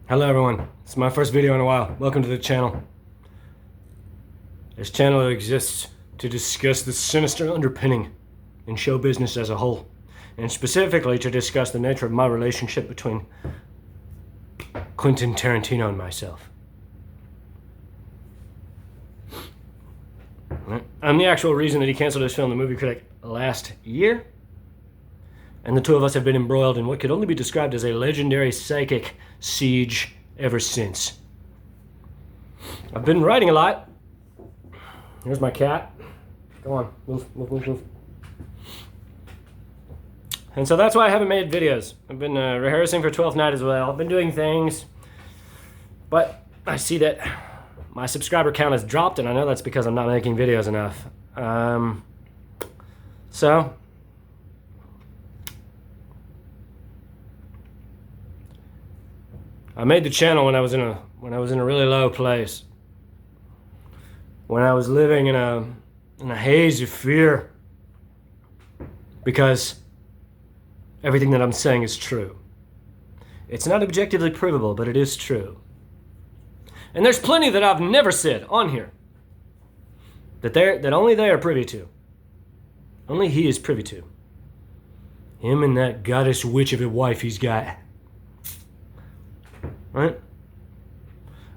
Hello everyone, it's my first video in a while. Welcome to the channel. This channel exists to discuss the sinister underpinning in show business as a whole, and specifically to discuss the nature of my relationship between Quentin Tarantino and myself. I'm the actual reason that he canceled his film, The Movie Critic, last year, and the two of us have been embroiled in what could only be described as a legendary psychic siege ever since. I've been writing a lot. Here's my cat. Go on, move. And so that's why I haven't made videos. I've been rehearsing for 12th Night as well. I've been doing things, but I see that my subscriber count has dropped, and I know that's because I'm not making videos enough. So I made the channel when I was in a really low place, when I was living in a haze of fear, because everything that I'm saying is true. It's not objectively provable, but it is true. And there's plenty that I've never said on here that only they are privy to. Only he is privy to. Him and that goddess witch of a wife he's got. Right?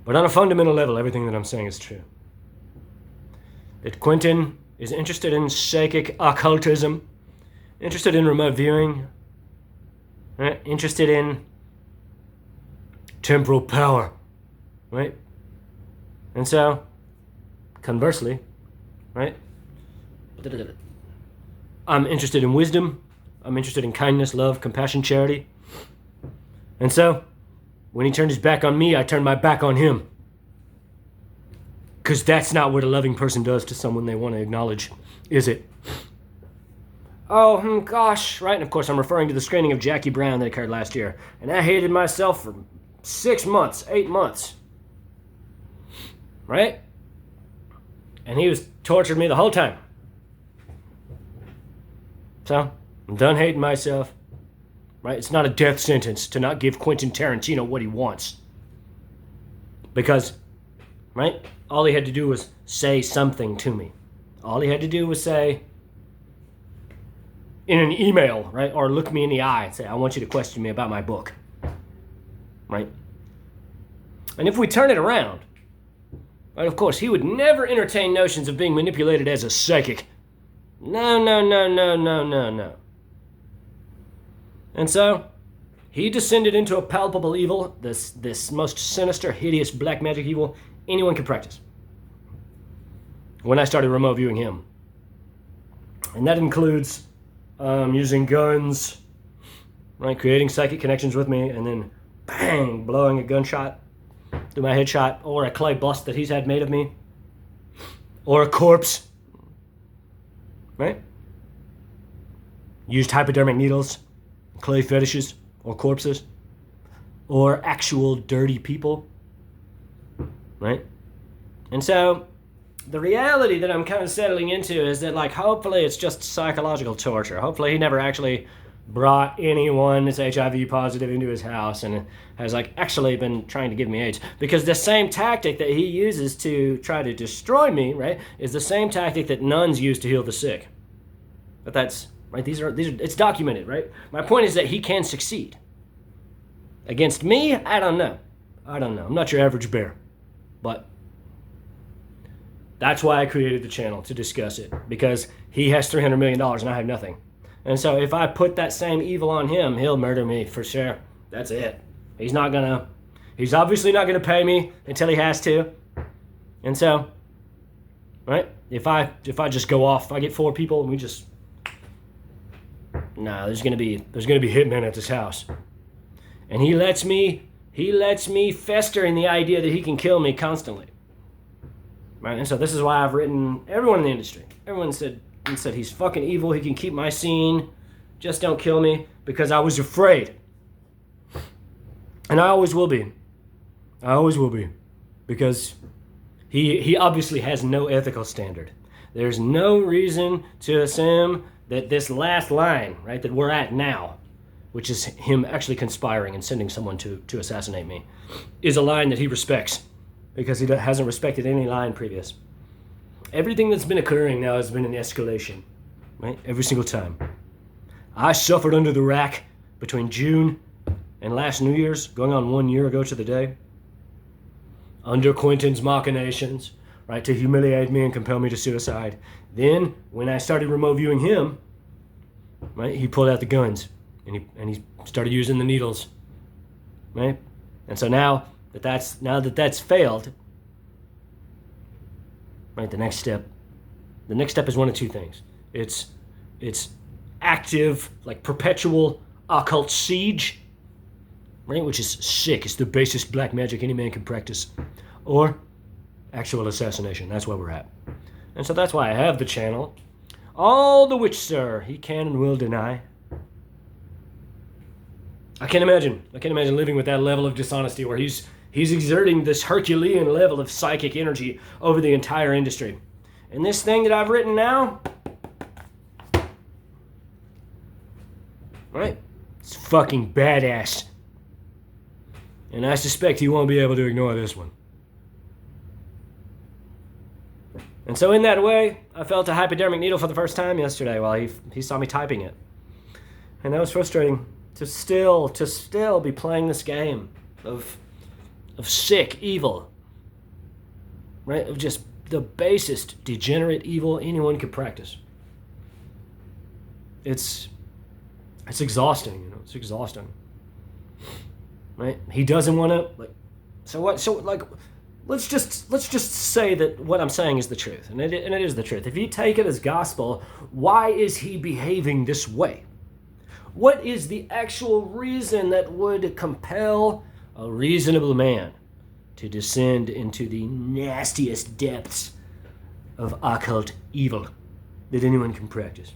But on a fundamental level, everything that I'm saying is true. That Quentin is interested in psychic occultism, interested in remote viewing, right? Interested in temporal power, right? And so, conversely, right? I'm interested in wisdom. I'm interested in kindness, love, compassion, charity. And so, when he turned his back on me, I turned my back on him. Because that's not what a loving person does to someone they want to acknowledge, is it? Oh, gosh, right? And of course, I'm referring to the screening of Jackie Brown that occurred last year. And I hated myself for 6 months, 8 months. Right? And he was torturing me the whole time. So, I'm done hating myself. Right? It's not a death sentence to not give Quentin Tarantino what he wants. Because, right? All he had to do was say something to me. All he had to do was say, in an email, right? Or look me in the eye and say, I want you to question me about my book. Right? And if we turn it around, right, of course, he would never entertain notions of being manipulated as a psychic. No. And so, he descended into a palpable evil, this most sinister, hideous black magic evil anyone could practice, when I started remote viewing him. And that includes using guns, right, creating psychic connections with me, and then bang, blowing a gunshot through my headshot, or a clay bust that he's had made of me, or a corpse, right? Used hypodermic needles, clay fetishes, or corpses, or actual dirty people, right? And so, the reality that I'm kind of settling into is that, like, hopefully it's just psychological torture. Hopefully he never actually brought anyone that's HIV positive into his house and has, like, actually been trying to give me AIDS. Because the same tactic that he uses to try to destroy me, right, is the same tactic that nuns use to heal the sick. But that's, right, these are, it's documented, right? My point is that he can succeed. Against me, I don't know. I'm not your average bear. But that's why I created the channel, to discuss it. Because he has $300 million and I have nothing. And so if I put that same evil on him, he'll murder me for sure. That's it. He's obviously not gonna pay me until he has to. And so, right? If I just go off, if I get 4 people and we just, there's gonna be hitmen at this house. And he lets me fester in the idea that he can kill me constantly. Right? And so this is why I've written everyone in the industry. Everyone said he's fucking evil, he can keep my scene, just don't kill me, because I was afraid. And I always will be. Because he obviously has no ethical standard. There's no reason to assume that this last line, right, that we're at now, which is him actually conspiring and sending someone to assassinate me, is a line that he respects because he hasn't respected any line previous. Everything that's been occurring now has been an escalation, right? Every single time. I suffered under the rack between June and last New Year's, going on 1 year ago to the day, under Quentin's machinations, right, to humiliate me and compel me to suicide. Then, when I started remote viewing him, right, he pulled out the guns and he started using the needles, right? And so now that that's failed, right, the next step is one of two things. It's active, like perpetual occult siege, right, which is sick. It's the basest black magic any man can practice, or actual assassination. That's where we're at. And so that's why I have the channel. All the which, sir, he can and will deny. I can't imagine living with that level of dishonesty where he's exerting this Herculean level of psychic energy over the entire industry. And this thing that I've written now, right, it's fucking badass. And I suspect he won't be able to ignore this one. And so in that way, I felt a hypodermic needle for the first time yesterday while he saw me typing it. And that was frustrating to still be playing this game of sick evil, right? Of just the basest degenerate evil anyone could practice. It's exhausting, you know. It's exhausting, right? He doesn't want to like. So what? So like, let's just say that what I'm saying is the truth, and it is the truth. If you take it as gospel, why is he behaving this way? What is the actual reason that would compel a reasonable man to descend into the nastiest depths of occult evil that anyone can practice?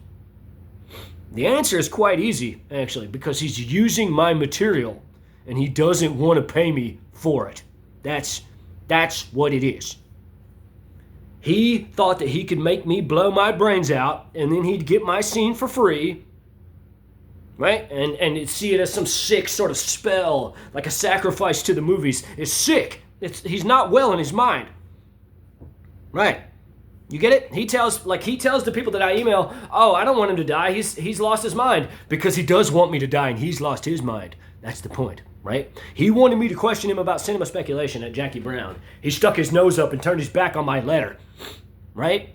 The answer is quite easy, actually, because he's using my material and he doesn't want to pay me for it. That's what it is. He thought that he could make me blow my brains out and then he'd get my scene for free, right? And see it as some sick sort of spell, like a sacrifice to the movies. It's sick. He's not well in his mind, right? You get it? He tells the people that I email, oh, I don't want him to die. He's lost his mind, because he does want me to die and he's lost his mind. That's the point, right? He wanted me to question him about cinema speculation at Jackie Brown. He stuck his nose up and turned his back on my letter, right?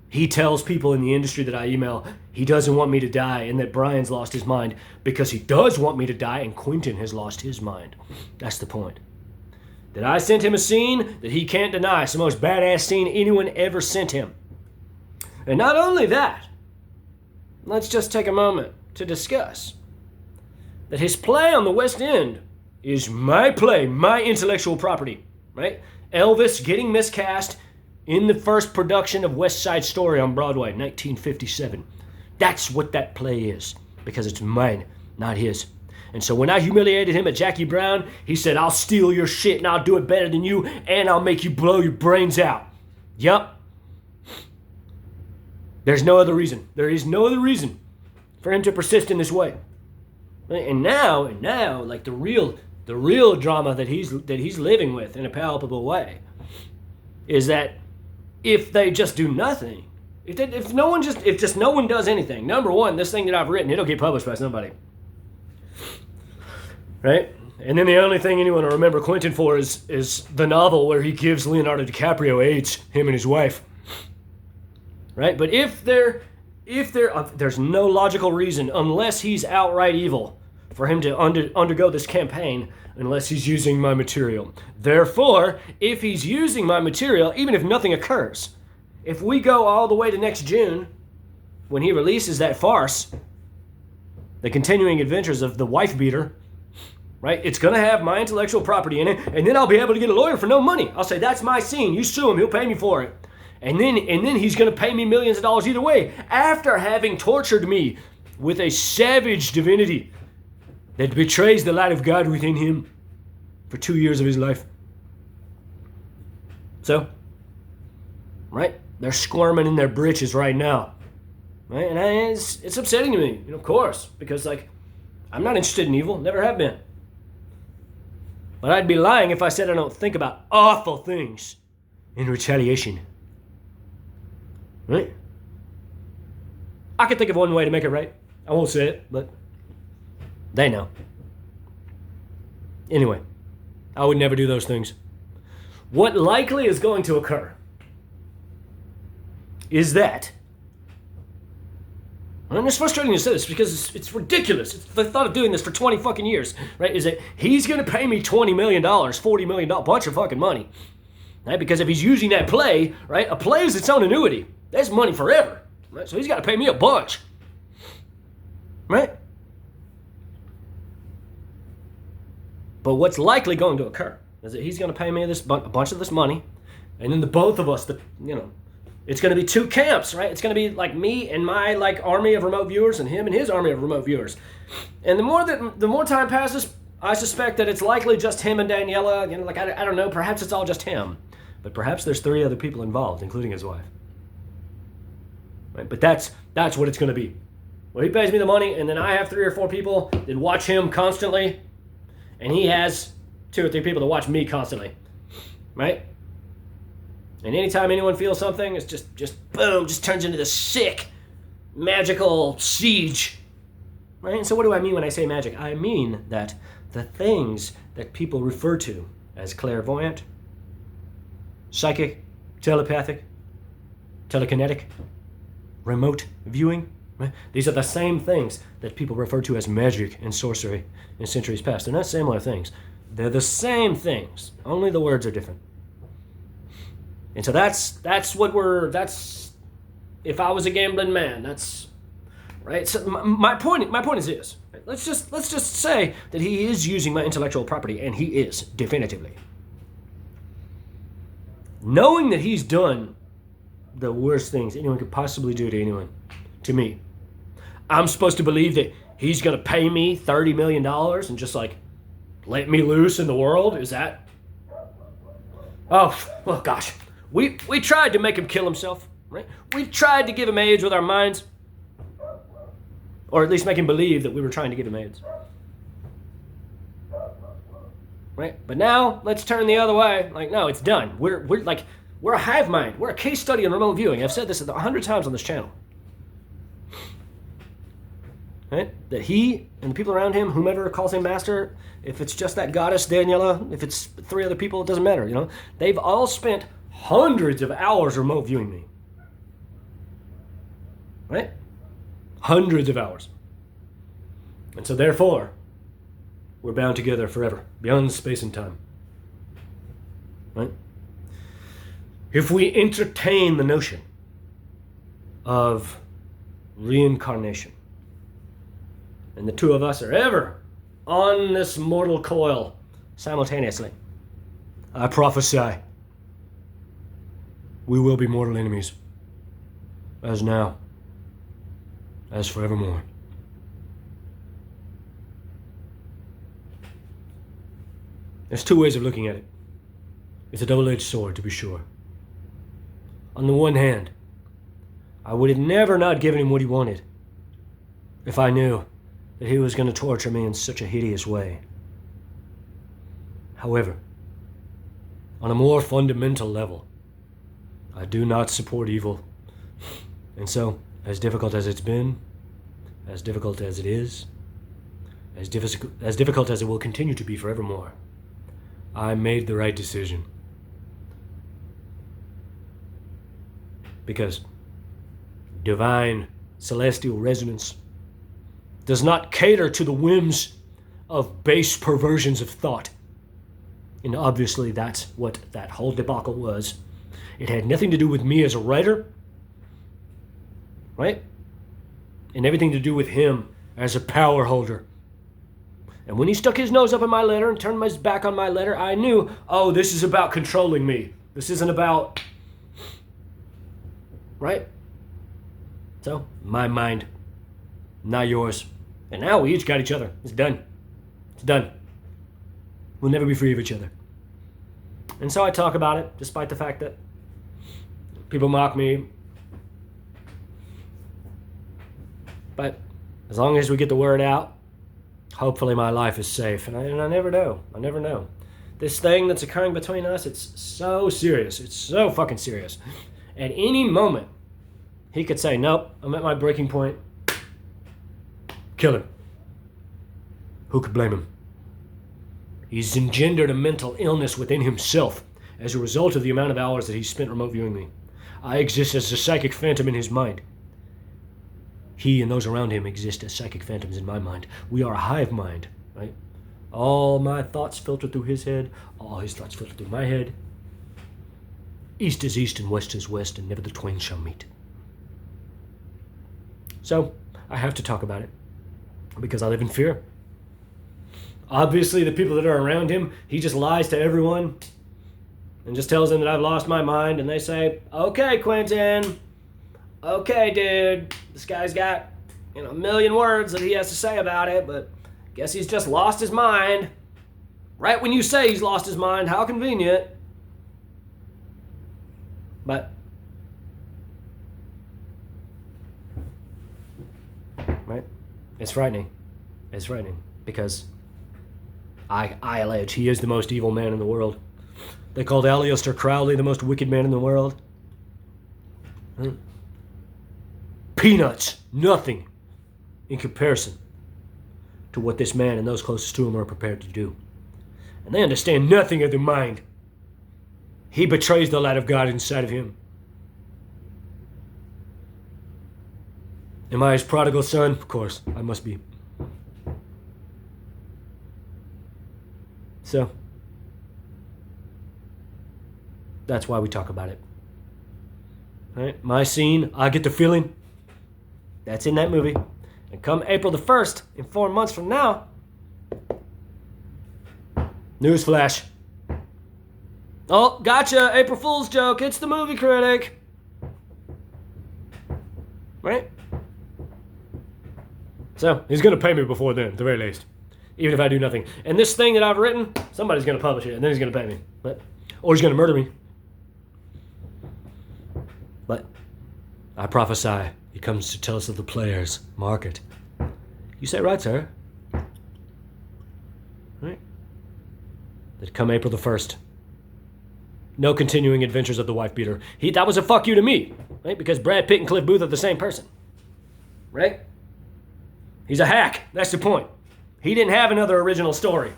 He tells people in the industry that I email he doesn't want me to die and that Brian's lost his mind because he does want me to die and Quentin has lost his mind. That's the point. That I sent him a scene that he can't deny. It's the most badass scene anyone ever sent him. And not only that, let's just take a moment to discuss that his play on the West End is my play, my intellectual property, right? Elvis getting miscast in the first production of West Side Story on Broadway, 1957. That's what that play is, because it's mine, not his. And so when I humiliated him at Jackie Brown, he said, I'll steal your shit and I'll do it better than you and I'll make you blow your brains out. Yup. There's no other reason. There is no other reason for him to persist in this way. And now, like the real drama that he's living with in a palpable way is that if they just do nothing, if no one does anything, number one, this thing that I've written, it'll get published by somebody. Right? And then the only thing anyone will remember Quentin for is the novel where he gives Leonardo DiCaprio AIDS, him and his wife. Right? But there's no logical reason, unless he's outright evil, for him to undergo this campaign, unless he's using my material. Therefore, if he's using my material, even if nothing occurs, if we go all the way to next June, when he releases that farce, The Continuing Adventures of the Wife Beater, right? It's going to have my intellectual property in it, and then I'll be able to get a lawyer for no money. I'll say, that's my scene. You sue him. He'll pay me for it. And then he's going to pay me millions of dollars either way, after having tortured me with a savage divinity that betrays the light of God within him for 2 years of his life. So, right? They're squirming in their britches right now. Right? And it's upsetting to me, of course, because, like, I'm not interested in evil, never have been. But I'd be lying if I said I don't think about awful things in retaliation. Right? I can think of one way to make it right. I won't say it, but they know. Anyway, I would never do those things. What likely is going to occur is that, and it's frustrating to say this because it's ridiculous. The thought of doing this for 20 fucking years, right? Is that he's going to pay me $20 million, $40 million, bunch of fucking money, right? Because if he's using that play, right? A play is its own annuity. That's money forever, right? So he's got to pay me a bunch, right? But what's likely going to occur is that he's going to pay me a bunch of this money, and then the both of us, it's going to be two camps, right? It's going to be like me and my army of remote viewers, and him and his army of remote viewers. And the more time passes, I suspect that it's likely just him and Daniela. I don't know. Perhaps it's all just him, but perhaps there's 3 other people involved, including his wife. Right? But that's what it's going to be. Well, he pays me the money, and then I have 3 or 4 people that watch him constantly, and he has 2 or 3 people to watch me constantly, right? And anytime anyone feels something, it's just boom, just turns into this sick, magical siege, right? And so what do I mean when I say magic? I mean that the things that people refer to as clairvoyant, psychic, telepathic, telekinetic, remote viewing, right? These are the same things that people refer to as magic and sorcery in centuries past. They're not similar things. They're the same things, only the words are different. And so that's if I was a gambling man, that's right. So my point is this. Right? Let's just say that he is using my intellectual property, and he is definitively. Knowing that he's done the worst things anyone could possibly do to anyone, to me, I'm supposed to believe that he's going to pay me $30 million and just let me loose in the world? Is that? Oh gosh. We tried to make him kill himself, right? We tried to give him AIDS with our minds. Or at least make him believe that we were trying to give him AIDS. Right? But now, let's turn the other way. No, it's done. We're a hive mind. We're a case study in remote viewing. I've said this 100 times on this channel. Right? That he and the people around him, whomever calls him master, if it's just that goddess Daniela, if it's 3 other people, it doesn't matter, They've all spent hundreds of hours remote viewing me. Right? Hundreds of hours. And so therefore, we're bound together forever, beyond space and time. Right? If we entertain the notion of reincarnation, and the 2 of us are ever on this mortal coil simultaneously, I prophesy we will be mortal enemies, as now, as forevermore. There's 2 ways of looking at it. It's a double-edged sword, to be sure. On the one hand, I would have never not given him what he wanted if I knew that he was going to torture me in such a hideous way. However, on a more fundamental level, I do not support evil. And so, as difficult as it's been, as difficult as it is, as difficult as it will continue to be forevermore, I made the right decision. Because divine celestial resonance does not cater to the whims of base perversions of thought. And obviously that's what that whole debacle was. It had nothing to do with me as a writer, right? And everything to do with him as a power holder. And when he stuck his nose up in my letter and turned his back on my letter, I knew, this is about controlling me. This isn't about, right? So, my mind, not yours. And now we each got each other. It's done. It's done. We'll never be free of each other. And so I talk about it, despite the fact that people mock me. But as long as we get the word out, Hopefully my life is safe. And I never know. I never know. This thing that's occurring between us, it's so serious. It's so fucking serious. At any moment, he could say, nope, I'm at my breaking point. Kill him. Who could blame him? He's engendered a mental illness within himself as a result of the amount of hours that he spent remote viewing me. I exist as a psychic phantom in his mind. He and those around him exist as psychic phantoms in my mind. We are a hive mind, right? All my thoughts filter through his head. All his thoughts filter through my head. East is east and west is west, and never the twain shall meet. So, I have to talk about it. Because I live in fear. Obviously, the people that are around him, he just lies to everyone. And just tells them that I've lost my mind. And they say, okay, Quentin. Okay, dude. This guy's got, a million words that he has to say about it, but guess he's just lost his mind. Right when you say he's lost his mind, how convenient. But, right? It's frightening. It's frightening because I allege he is the most evil man in the world. They called Aleister Crowley the most wicked man in the world. Peanuts. Nothing in comparison to what this man and those closest to him are prepared to do. And they understand nothing of the mind. He betrays the light of God inside of him. Am I his prodigal son? Of course, I must be. So, that's why we talk about it. Right? My scene, I Get the Feeling, that's in that movie. And come April the 1st, in 4 months from now, newsflash. Oh, gotcha, April Fool's joke, it's the movie Critic. Right? So, he's going to pay me before then, at the very least. Even if I do nothing. And this thing that I've written, somebody's going to publish it, and then he's going to pay me. Or he's going to murder me. But I prophesy he comes to tell us of the players' market. You say right, sir. Right? That come April the 1st. No continuing adventures of the wife beater. That was a fuck you to me. Right? Because Brad Pitt and Cliff Booth are the same person. Right? He's a hack. That's the point. He didn't have another original story.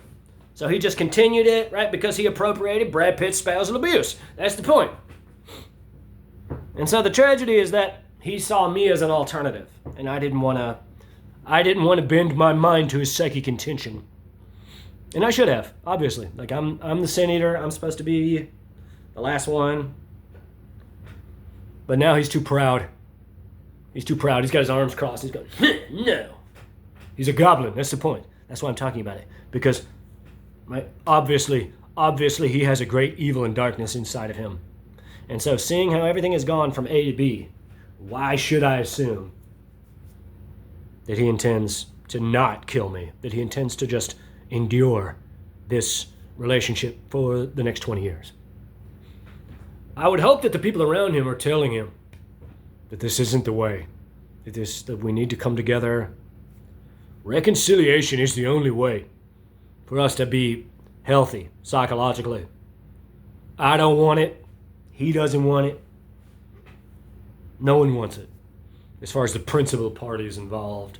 So he just continued it, right? Because he appropriated Brad Pitt's spousal abuse. That's the point. And so the tragedy is that he saw me as an alternative. And I didn't want to bend my mind to his psychic intention. And I should have, obviously. Like, I'm the sin eater. I'm supposed to be the last one. But now he's too proud. He's too proud. He's got his arms crossed. He's going, no. He's a goblin. That's the point. That's why I'm talking about it. Because, right, obviously he has a great evil and darkness inside of him. And so seeing how everything has gone from A to B, why should I assume that he intends to not kill me? That he intends to just endure this relationship for the next 20 years? I would hope that the people around him are telling him that this isn't the way. That we need to come together. Reconciliation is the only way for us to be healthy psychologically. I don't want it. He doesn't want it. No one wants it, as far as the principal parties involved.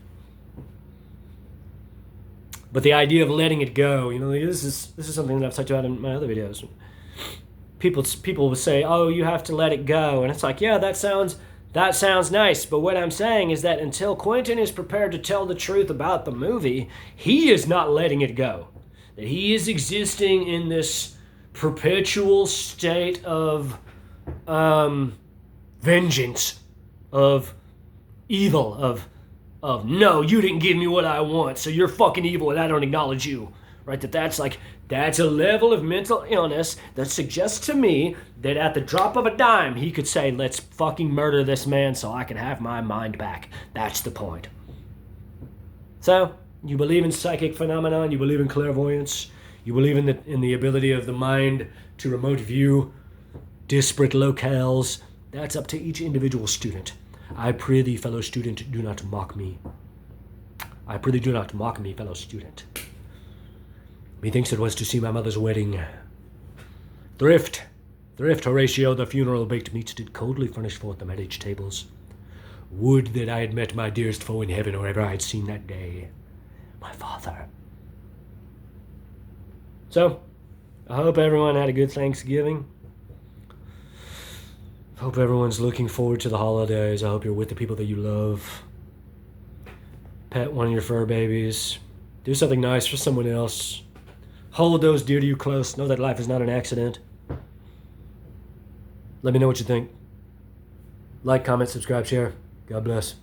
But the idea of letting it go, this is something that I've talked about in my other videos. People will say, "Oh, you have to let it go," and it's like, yeah, that sounds nice. But what I'm saying is that until Quentin is prepared to tell the truth about the movie, he is not letting it go. That he is existing in this perpetual state of vengeance, of evil, of no, you didn't give me what I want, so you're fucking evil and I don't acknowledge you. Right? That's a level of mental illness that suggests to me that at the drop of a dime, he could say, let's fucking murder this man so I can have my mind back. That's the point. So, you believe in psychic phenomenon, you believe in clairvoyance, you believe in the ability of the mind to remote view disparate locales. That's up to each individual student. I pray thee, fellow student, do not mock me. I prithee do not mock me, fellow student. Methinks it was to see my mother's wedding. Thrift, Horatio, the funeral baked meats did coldly furnish forth the marriage tables. Would that I had met my dearest foe in heaven, or ever I had seen that day, my father. So, I hope everyone had a good Thanksgiving. I hope everyone's looking forward to the holidays. I hope you're with the people that you love. Pet one of your fur babies. Do something nice for someone else. Hold those dear to you close. Know that life is not an accident. Let me know what you think. Like, comment, subscribe, share. God bless.